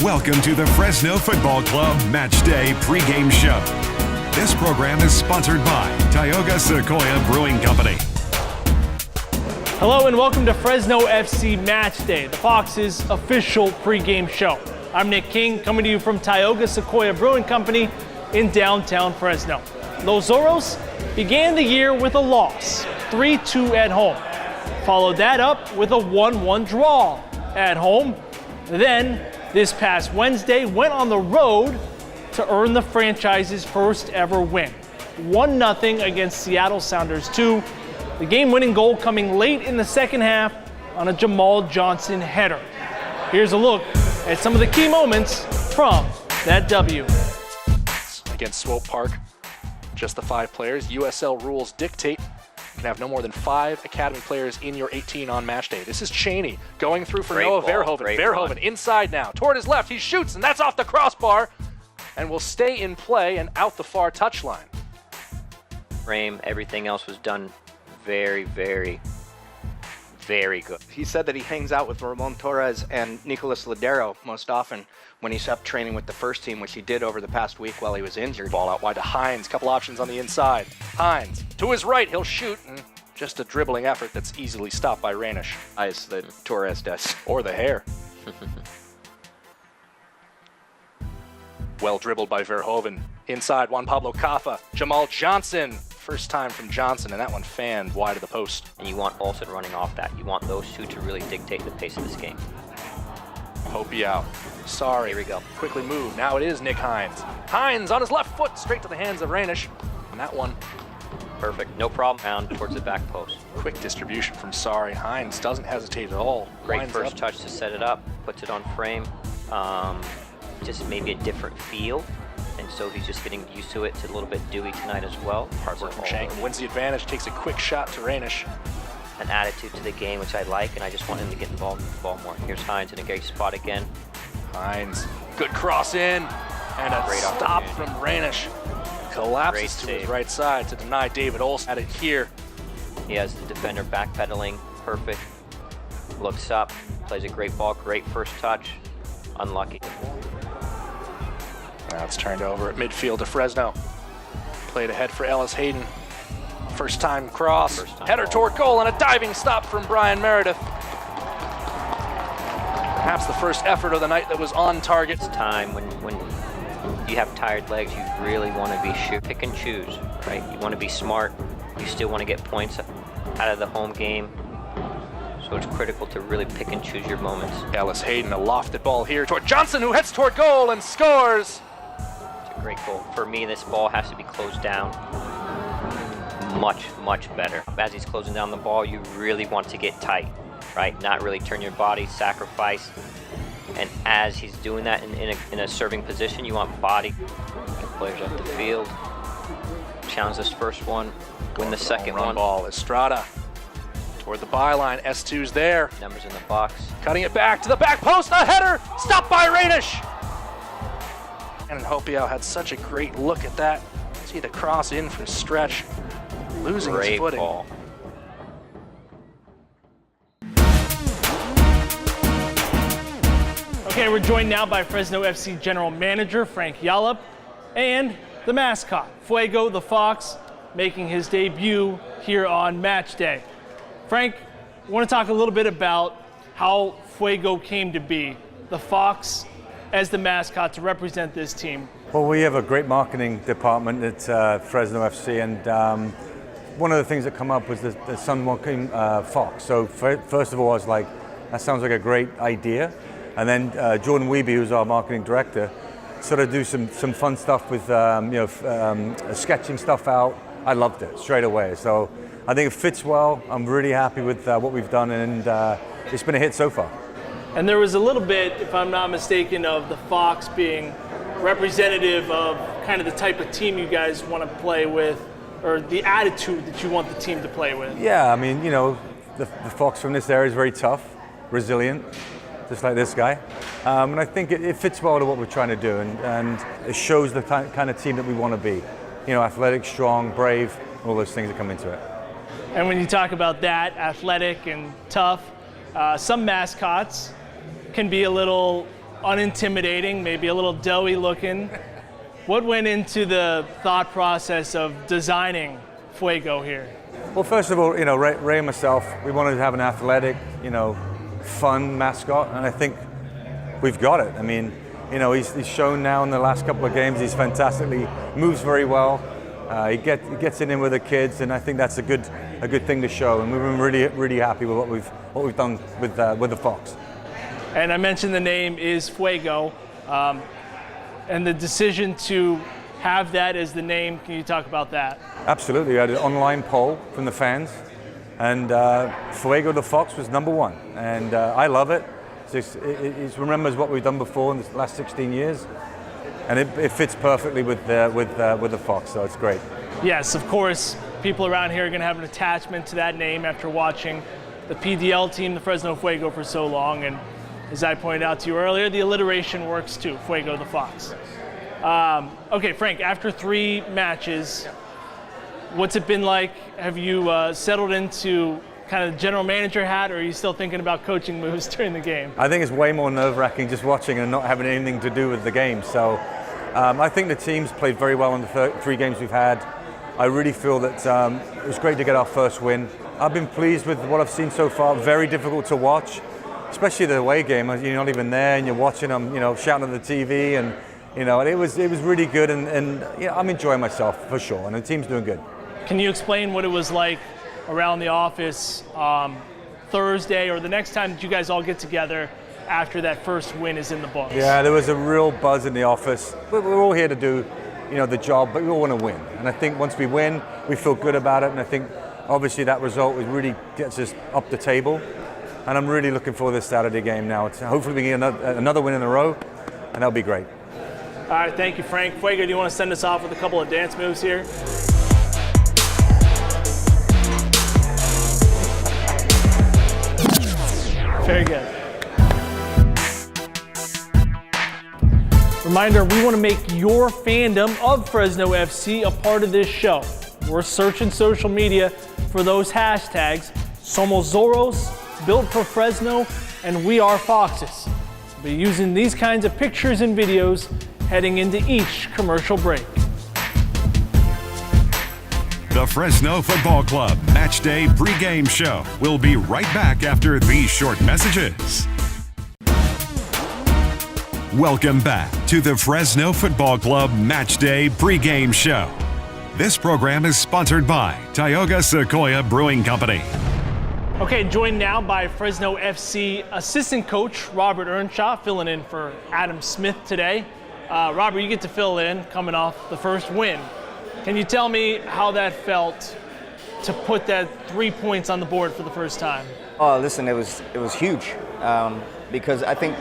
Welcome to the Fresno Football Club Match Day pregame show. This program is sponsored by Tioga Sequoia Brewing Company. Hello and welcome to Fresno FC Match Day, the Fox's official pregame show. I'm Nick King, coming to you from Tioga Sequoia Brewing Company in downtown Fresno. Los Zorros began the year with a loss, 3-2 at home. Followed that up with a 1-1 draw at home. Then, this past Wednesday, went on the road to earn the franchise's first ever win. 1-0 against Seattle Sounders 2. The game-winning goal coming late in the second half on a Jamal Johnson header. Here's a look at some of the key moments from that W. Against Swope Park, just the 5 players. USL rules dictate you can have no more than 5 academy players in your 18 on match day. This is Cheney going through for Noah Verhoeven. Verhoeven inside now, toward his left, he shoots, and that's off the crossbar, and will stay in play and out the far touchline. Frame, everything else was done very, very, very good. He said that he hangs out with Ramon Torres and Nicolas Ladero most often when he's up training with the first team, which he did over the past week while he was injured. Ball out wide to Hines, couple options on the inside. Hines, to his right, he'll shoot, and just a dribbling effort that's easily stopped by Rainish. Eyes that Torres does. Or the hair. Well dribbled by Verhoeven. Inside, Juan Pablo Caffa. Jamal Johnson. First time from Johnson, and that one fanned wide of the post. And you want Olsen running off that. You want those two to really dictate the pace of this game. Hopi out. Sorry. Here we go. Quickly moved. Now it is Nick Hines. Hines on his left foot, straight to the hands of Rainish. And that one. Perfect. No problem. Down towards the back post. Quick distribution from Sorry. Hines doesn't hesitate at all. Great Lines first up. touch to set it up. Puts it on frame. Just maybe a different feel. And so he's just getting used to it. It's a little bit dewy tonight as well. Hard work from Shank. Wins the advantage. Takes a quick shot to Rainish. An attitude to the game, which I like, and I just want him to get involved with the ball more. Here's Hines in a great spot again. Hines, good cross in, and a Great stop from Rainish. Collapses to his right side to deny David Olsen at it here. He has the defender backpedaling, perfect. Looks up, plays a great ball, great first touch. Unlucky. Now it's turned over at midfield to Fresno. Played ahead for Ellis Hayden. First time cross, header toward goal, and a diving stop from Brian Meredith. Perhaps the first effort of the night that was on target. It's time when you have tired legs, you really want to be pick and choose, right? You want to be smart. You still want to get points out of the home game. So it's critical to really pick and choose your moments. Ellis Hayden, a lofted ball here toward Johnson, who heads toward goal and scores. It's a great goal. For me, this ball has to be closed down much, much better. As he's closing down the ball, you really want to get tight, right? Not really turn your body, sacrifice. And as he's doing that in a serving position, you want body. Get players up the field. Challenge this first one, win the second one. Ball, Estrada toward the byline. S2's there. Numbers in the box. Cutting it back to the back post, a header, stopped by Rainish. And Hopio had such a great look at that. See the cross in from stretch, losing his footing. Ball. Okay, we're joined now by Fresno FC General Manager Frank Yallop and the mascot, Fuego the Fox, making his debut here on Match Day. Frank, I want to talk a little bit about how Fuego came to be, the Fox as the mascot to represent this team. Well, we have a great marketing department at Fresno FC, and one of the things that come up was the Sun Walking Fox. So first of all, I was like, that sounds like a great idea. And then Jordan Wiebe, who's our marketing director, sort of do some fun stuff with sketching stuff out. I loved it straight away. So I think it fits well. I'm really happy with what we've done, and it's been a hit so far. And there was a little bit, if I'm not mistaken, of the Fox being representative of kind of the type of team you guys want to play with, or the attitude that you want the team to play with. Yeah, I mean, the Fox from this area is very tough, resilient, just like this guy. And I think it fits well to what we're trying to do, and it shows the kind of team that we want to be. Athletic, strong, brave, all those things that come into it. And when you talk about that, athletic and tough, some mascots can be a little unintimidating, maybe a little doughy looking. What went into the thought process of designing Fuego here? Well, first of all, Ray and myself, we wanted to have an athletic, fun mascot, and I think we've got it. I mean, he's shown now in the last couple of games he's fantastically moves very well. He gets in with the kids, and I think that's a good thing to show. And we've been really happy with what we've done with the Fox. And I mentioned the name is Fuego, and the decision to have that as the name. Can you talk about that? Absolutely. We had an online poll from the fans, and Fuego the Fox was #1, and I love it. It remembers what we've done before in the last 16 years. And it fits perfectly with the Fox, so it's great. Yes, of course, people around here are going to have an attachment to that name after watching the PDL team, the Fresno Fuego, for so long. And as I pointed out to you earlier, the alliteration works too, Fuego the Fox. Okay, Frank, after 3 matches, what's it been like? Have you settled into kind of general manager hat, or are you still thinking about coaching moves during the game? I think it's way more nerve-wracking just watching and not having anything to do with the game. So I think the team's played very well in the 3 games we've had. I really feel that it was great to get our first win. I've been pleased with what I've seen so far. Very difficult to watch, especially the away game. You're not even there and you're watching them, shouting at the TV, and it was really good. And I'm enjoying myself for sure, and the team's doing good. Can you explain what it was like around the office Thursday or the next time that you guys all get together after that first win is in the books? Yeah, there was a real buzz in the office. We're all here to do, the job, but we all want to win. And I think once we win, we feel good about it. And I think obviously that result really gets us up the table. And I'm really looking forward to this Saturday game now. Hopefully we get another win in a row, and that'll be great. All right, thank you, Frank. Fuego, do you want to send us off with a couple of dance moves here? Very good. Reminder, we want to make your fandom of Fresno FC a part of this show. We're searching social media for those hashtags. Somos Zorros, Built for Fresno, and We Are Foxes. We'll be using these kinds of pictures and videos heading into each commercial break. The Fresno Football Club Match Day pregame show will be right back after these short messages. Welcome back to the Fresno Football Club Match Day pregame show. This program is sponsored by Tioga Sequoia Brewing Company. Okay, joined now by Fresno FC assistant coach Robert Earnshaw, filling in for Adam Smith today. Robert, you get to fill in coming off the first win. Can you tell me how that felt to put that 3 points on the board for the first time? Oh, listen, it was huge because I think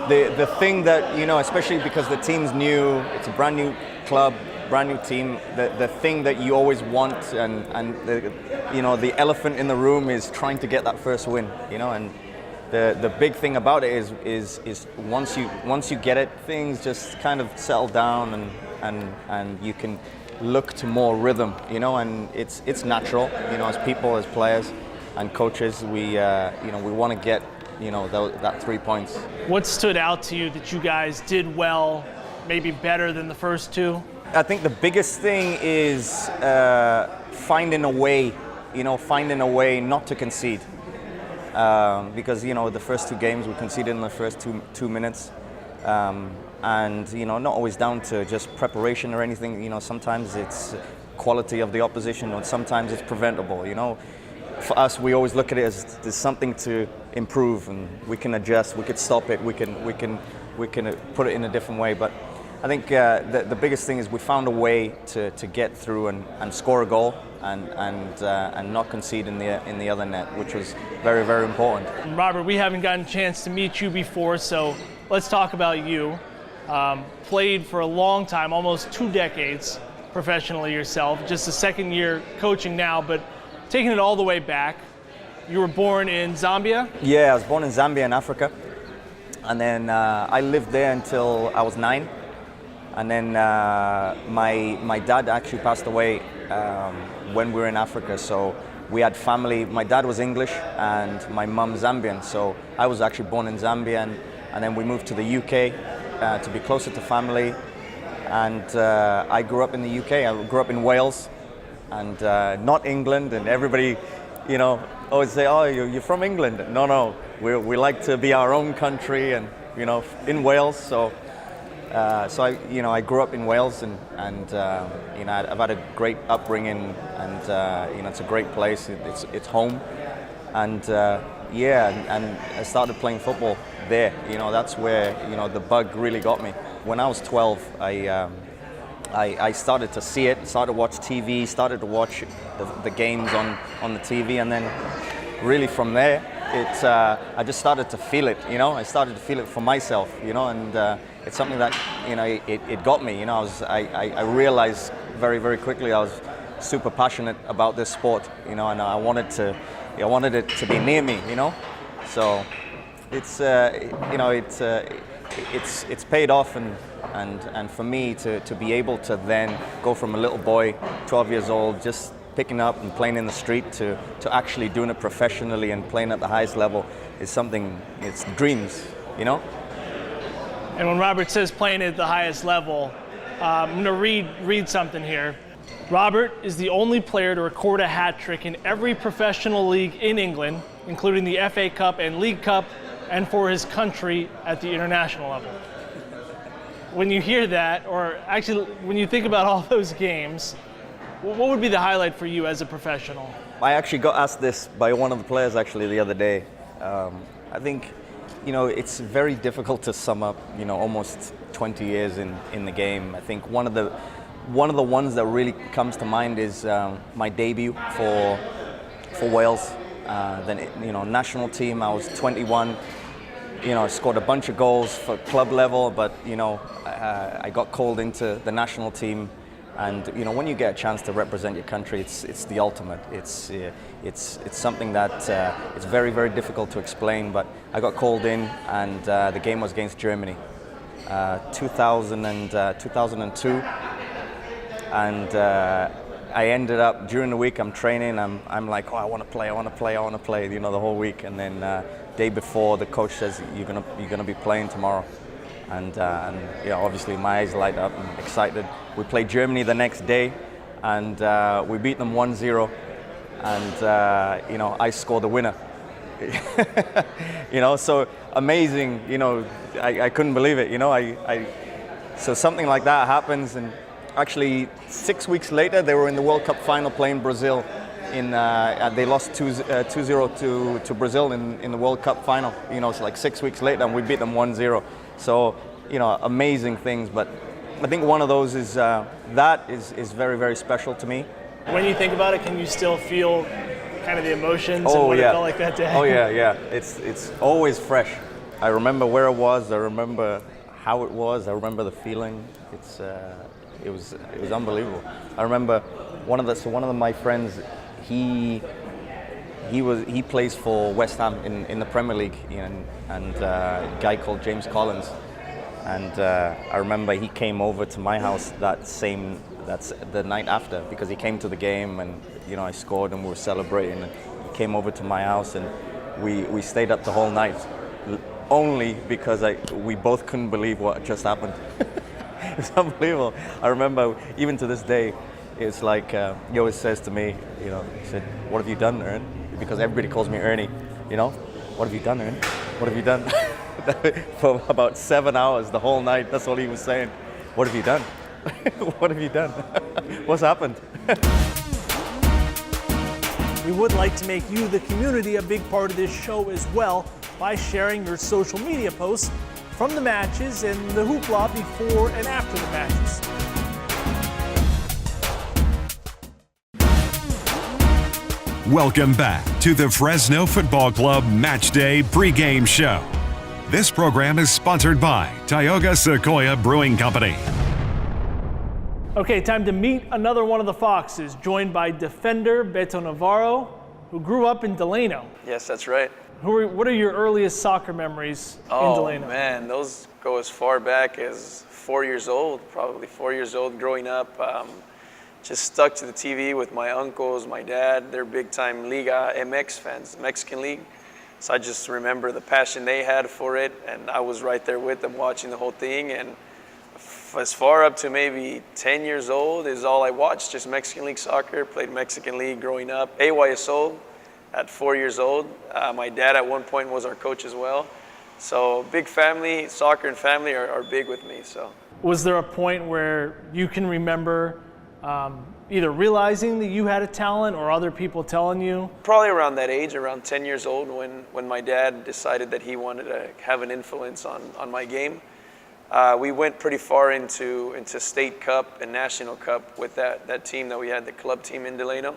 the thing that, especially because the team's new, it's a brand new club, brand new team, the thing that you always want and the elephant in the room is trying to get that first win, and the big thing about it is once you get it, things just kind of settle down and you can look to more rhythm, and it's natural, as people, as players and coaches, we want to get, that 3 points. What stood out to you that you guys did well, maybe better than the first 2? I think the biggest thing is finding a way not to concede. Because, the first 2 games we conceded in the first two minutes. And, not always down to just preparation or anything. Sometimes it's quality of the opposition, or sometimes it's preventable. For us, we always look at it as there's something to improve, and we can adjust, we could stop it, we can put it in a different way. But I think the biggest thing is we found a way to get through and score a goal and not concede in the other net, which was very, very important. Robert, we haven't gotten a chance to meet you before, so let's talk about you. Played for a long time, almost 2 decades professionally yourself, just a second year coaching now, but taking it all the way back. You were born in Zambia? Yeah, I was born in Zambia in Africa. And then I lived there until I was 9. And then my dad actually passed away when we were in Africa. So we had family. My dad was English and my mum Zambian. So I was actually born in Zambia, and then we moved to the UK to be closer to family. And I grew up in the UK. I grew up in Wales, and not England. And everybody, you know, always say, "Oh, you're from England." No, we like to be our own country, and you know, in Wales. So I grew up in Wales, and you know, I've had a great upbringing, and you know, it's a great place. It's home, and and I started playing football there. You know, that's where, you know, the bug really got me. When I was 12, I started to see it, started to watch TV, started to watch the games on the TV, and then really from there, I just started to feel it, you know. I started to feel it for myself, you know, and it's something that, you know, it got me, you know. I realized very, very quickly I was super passionate about this sport, you know, and I wanted it to be near me, you know. So it's you know, it's paid off, and for me to be able to then go from a little boy, 12 years old, just picking up and playing in the street to actually doing it professionally and playing at the highest level is something, it's dreams, you know? And when Robert says playing at the highest level, I'm going to read something here. Robert is the only player to record a hat trick in every professional league in England, including the FA Cup and League Cup, and for his country at the international level. When you hear that, or actually when you think about all those games, what would be the highlight for you as a professional? I actually got asked this by one of the players actually the other day. I think, you know, it's very difficult to sum up, you know, almost 20 years in the game. I think one of the ones that really comes to mind is my debut for Wales. Then, you know, national team, I was 21. You know, I scored a bunch of goals for club level, but, you know, I got called into the national team. And, you know, when you get a chance to represent your country, it's the ultimate. It's something that it's very, very difficult to explain. But I got called in, and the game was against Germany, 2002. And I ended up, during the week I'm training, I'm like, oh, I want to play, you know, the whole week. And then day before, the coach says, you're gonna be playing tomorrow. And you know, obviously my eyes light up, I'm excited. We played Germany the next day, and we beat them 1-0. And you know, I scored the winner. You know, so amazing. You know, I couldn't believe it. You know, so something like that happens, and actually 6 weeks later, they were in the World Cup final playing Brazil. They lost 2-0 to Brazil in the World Cup final. You know, it's like 6 weeks later, and we beat them 1-0. So, you know, amazing things. But I think one of those is that is very, very special to me. When you think about it, can you still feel kind of the emotions and what it felt like that day? Oh yeah. It's always fresh. I remember where I was. I remember how it was. I remember the feeling. It was unbelievable. I remember one of my friends. He plays for West Ham in the Premier League, you know, and a guy called James Collins. And I remember he came over to my house that's the night after, because he came to the game, and you know, I scored and we were celebrating, and he came over to my house, and we stayed up the whole night, only because we both couldn't believe what just happened. It was unbelievable. I remember, even to this day, it's like he always says to me, you know, he said, "What have you done, Ern?" Because everybody calls me Ernie, you know. "What have you done, Ern? What have you done?" For about 7 hours, the whole night, that's all he was saying. "What have you done? What have you done? What's happened?" We would like to make you, the community, a big part of this show as well by sharing your social media posts from the matches and the hoopla before and after the matches. Welcome back to the Fresno Football Club Matchday pregame show. This program is sponsored by Tioga Sequoia Brewing Company. Okay, time to meet another one of the Foxes, joined by defender Beto Navarro, who grew up in Delano. Yes, that's right. What are your earliest soccer memories in Delano? Oh man, those go as far back as 4 years old, probably 4 years old growing up. Just stuck to the TV with my uncles, my dad. They're big-time Liga MX fans, Mexican League. So I just remember the passion they had for it, and I was right there with them watching the whole thing. And as far up to maybe 10 years old is all I watched, just Mexican League soccer, played Mexican League growing up. AYSO at 4 years old. My dad at one point was our coach as well. So big family, soccer and family are big with me. So. Was there a point where you can remember either realizing that you had a talent or other people telling you? Probably around that age, around 10 years old, when my dad decided that he wanted to have an influence on my game. We went pretty far into State Cup and National Cup with that team that we had, the club team in Delano.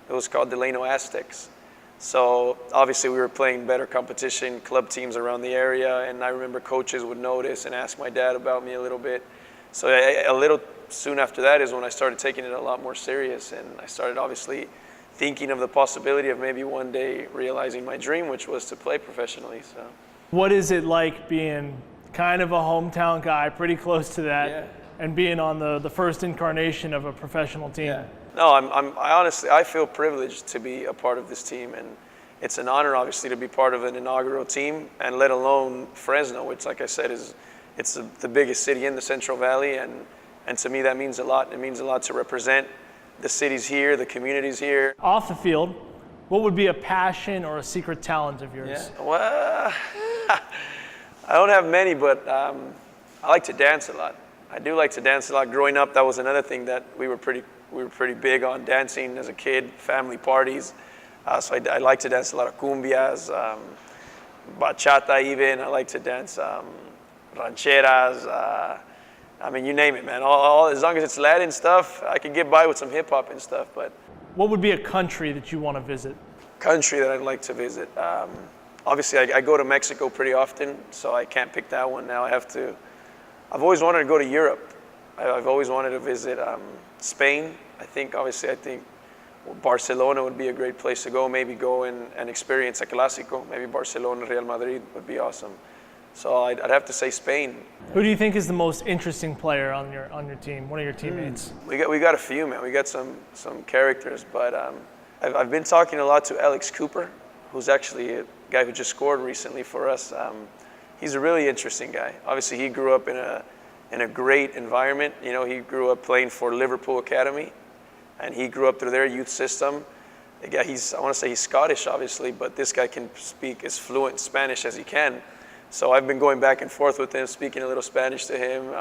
It was called Delano Aztecs. So obviously we were playing better competition, club teams around the area, and I remember coaches would notice and ask my dad about me a little bit. So a little soon after that is when I started taking it a lot more serious, and I started obviously thinking of the possibility of maybe one day realizing my dream, which was to play professionally. So, what is it like being kind of a hometown guy, pretty close to that, yeah, and being on the first incarnation of a professional team? Yeah. No, I honestly, I feel privileged to be a part of this team, and it's an honor, obviously, to be part of an inaugural team, and let alone Fresno, which, like I said, it's the biggest city in the Central Valley, and to me that means a lot. It means a lot to represent the cities here, the communities here. Off the field, what would be a passion or a secret talent of yours? Yeah. Well, I don't have many, but I like to dance a lot. I do like to dance a lot. Growing up, that was another thing that we were pretty big on, dancing as a kid, family parties. So I like to dance a lot of cumbias, bachata even. I like to dance rancheras. I mean, you name it, man. All as long as it's Latin stuff, I can get by with some hip hop and stuff. But what would be a country that you want to visit? Country that I'd like to visit. Obviously, I go to Mexico pretty often, so I can't pick that one now. I've always wanted to go to Europe. I've always wanted to visit Spain. I think Barcelona would be a great place to go. Maybe go and experience a Clásico. Maybe Barcelona, Real Madrid would be awesome. So I'd have to say Spain. Who do you think is the most interesting player on your team? One of your teammates? We got a few, man. We got some characters, but I've been talking a lot to Alex Cooper, who's actually a guy who just scored recently for us. He's a really interesting guy. Obviously, he grew up in a great environment. You know, he grew up playing for Liverpool Academy, and he grew up through their youth system. The guy, I want to say he's Scottish, obviously, but this guy can speak as fluent Spanish as he can. So I've been going back and forth with him, speaking a little Spanish to him.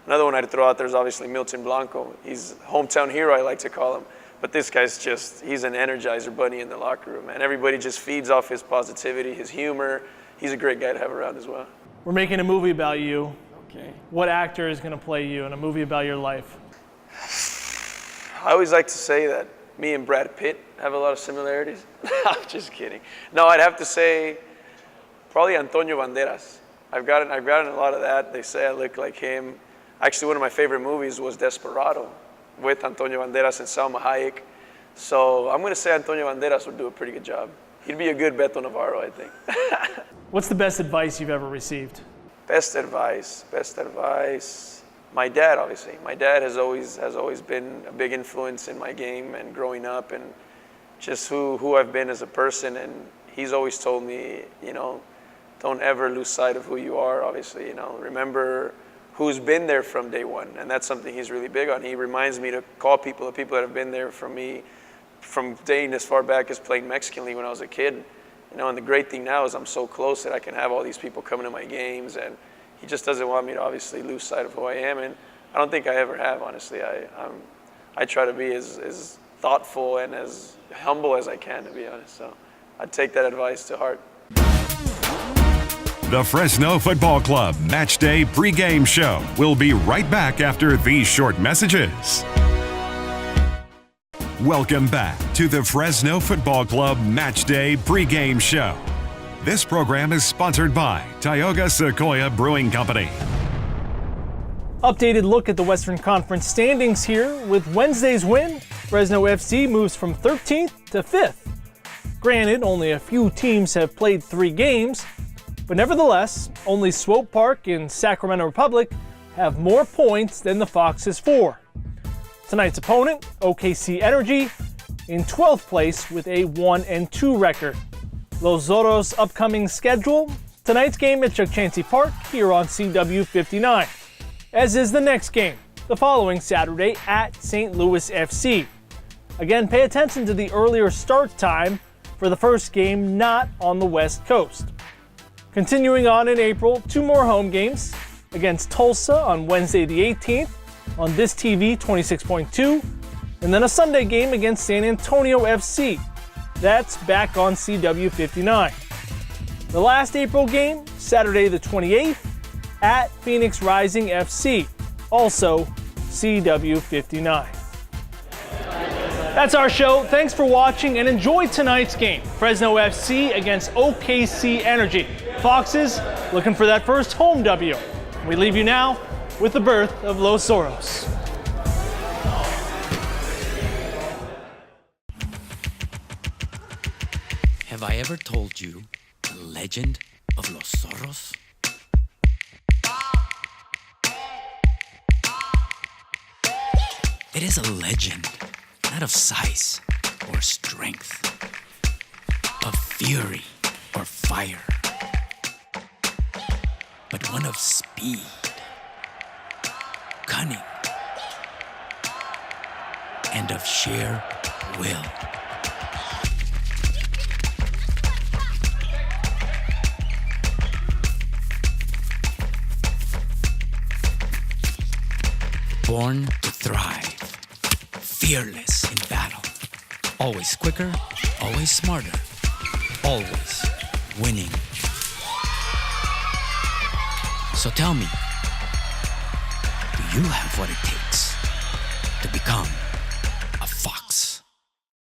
Another one I'd throw out there is obviously Milton Blanco. He's hometown hero, I like to call him. But this guy's he's an energizer bunny in the locker room, man. Everybody just feeds off his positivity, his humor. He's a great guy to have around as well. We're making a movie about you. Okay. What actor is going to play you in a movie about your life? I always like to say that me and Brad Pitt have a lot of similarities. I'm just kidding. No, I'd have to say probably Antonio Banderas. I've gotten a lot of that. They say I look like him. Actually, one of my favorite movies was Desperado with Antonio Banderas and Salma Hayek. So I'm going to say Antonio Banderas would do a pretty good job. He'd be a good Beto Navarro, I think. What's the best advice you've ever received? Best advice. My dad, obviously. My dad has always been a big influence in my game and growing up, and just who I've been as a person. And he's always told me, you know, don't ever lose sight of who you are. Obviously, you know, remember who's been there from day one, and that's something he's really big on. He reminds me to call the people that have been there for me, from dating as far back as playing Mexican League when I was a kid. You know, and the great thing now is I'm so close that I can have all these people coming to my games, and he just doesn't want me to obviously lose sight of who I am, and I don't think I ever have, honestly. I try to be as thoughtful and as humble as I can, to be honest. So I'd take that advice to heart. The Fresno Football Club Match Day pregame show will be right back after these short messages. Welcome back to the Fresno Football Club Match Day pregame show. This program is sponsored by Tioga Sequoia Brewing Company. Updated look at the Western Conference standings here. With Wednesday's win, Fresno FC moves from 13th to 5th. Granted, only a few teams have played 3 games, but nevertheless, only Swope Park and Sacramento Republic have more points than the Foxes 4. Tonight's opponent, OKC Energy, in 12th place with a 1-2 record. Los Zorros' upcoming schedule: tonight's game at Chukchansi Park here on CW 59, as is the next game, the following Saturday at St. Louis FC. Again, pay attention to the earlier start time for the first game not on the West Coast. Continuing on in April, 2 more home games against Tulsa on Wednesday the 18th on this TV 26.2, and then a Sunday game against San Antonio FC. That's back on CW 59. The last April game, Saturday the 28th, at Phoenix Rising FC, also CW 59. That's our show. Thanks for watching and enjoy tonight's game. Fresno FC against OKC Energy. Foxes looking for that first home W. We leave you now with the birth of Los Zorros. Have I ever told you the legend of Los Zorros? It is a legend, not of size or strength, of fury or fire, but one of speed, cunning, and of sheer will. Born to thrive, fearless in battle, always quicker, always smarter, always winning. So tell me, do you have what it takes to become